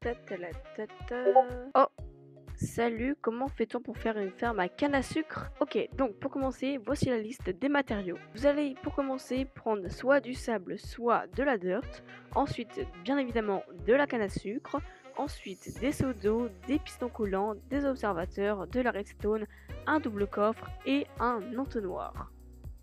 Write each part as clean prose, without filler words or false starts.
Ta ta la ta ta. Oh, salut, comment fait-on pour faire une ferme à canne à sucre? Ok, donc pour commencer, voici la liste des matériaux. Vous allez pour commencer prendre soit du sable, soit de la dirt. Ensuite, bien évidemment, de la canne à sucre. Ensuite, des seaux d'eau, des pistons coulants, des observateurs, de la redstone, un double coffre et un entonnoir.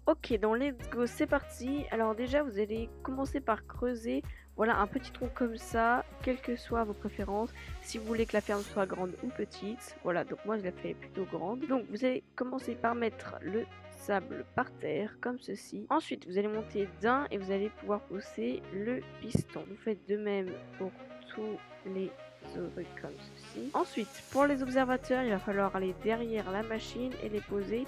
Ok, donc let's go, c'est parti. Alors déjà, vous allez commencer par creuser, voilà, un petit trou comme ça, quelles que soient vos préférences. Si vous voulez que la ferme soit grande ou petite, voilà, donc moi je la fais plutôt grande. Donc vous allez commencer par mettre le sable par terre, comme ceci. Ensuite, vous allez monter d'un et vous allez pouvoir pousser le piston. Vous faites de même pour tous les autres comme ceci. Ensuite, pour les observateurs, il va falloir aller derrière la machine et les poser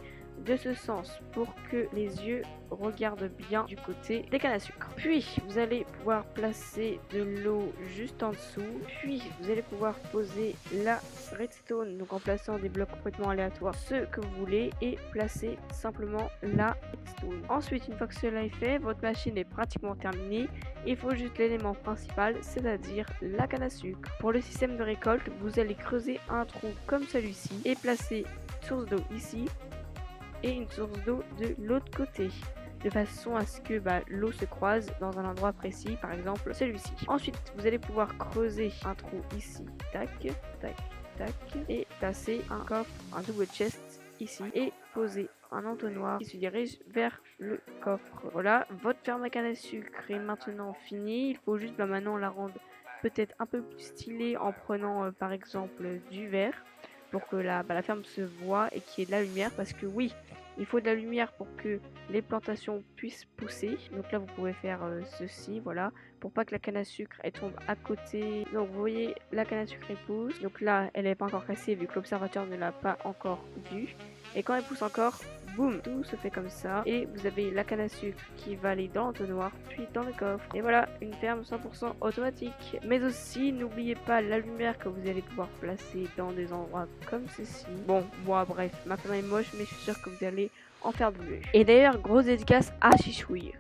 de ce sens pour que les yeux regardent bien du côté des cannes à sucre. Puis vous allez pouvoir placer de l'eau juste en dessous. Puis vous allez pouvoir poser la redstone, donc en plaçant des blocs complètement aléatoires, ceux que vous voulez, et placer simplement la redstone. Ensuite, une fois que cela est fait, votre machine est pratiquement terminée. Il faut juste l'élément principal, c'est-à-dire la canne à sucre. Pour le système de récolte, vous allez creuser un trou comme celui-ci et placer une source d'eau ici et une source d'eau de l'autre côté, de façon à ce que l'eau se croise dans un endroit précis, par exemple celui-ci. Ensuite, vous allez pouvoir creuser un trou ici, tac, tac, tac, et placer un coffre, un double chest ici, et poser un entonnoir qui se dirige vers le coffre. Voilà, votre ferme à canne à sucre est maintenant finie. Il faut juste maintenant la rendre peut-être un peu plus stylée en prenant par exemple du verre pour que la ferme se voit et qu'il y ait de la lumière, parce que oui, il faut de la lumière pour que les plantations puissent pousser. Donc là vous pouvez faire ceci, voilà, pour pas que la canne à sucre elle tombe à côté. Donc vous voyez, la canne à sucre elle pousse, donc là elle n'est pas encore cassée vu que l'observateur ne l'a pas encore vue, et quand elle pousse encore, boum, tout se fait comme ça, et vous avez la canne à sucre qui va aller dans l'entonnoir puis dans le coffre, et voilà, une ferme 100% automatique. Mais aussi n'oubliez pas la lumière que vous allez pouvoir placer dans des endroits comme ceci. Bon, moi bref, ma ferme est moche, mais je suis sûre que vous allez en faire de mieux. Et d'ailleurs, grosse dédicace à Chichouille.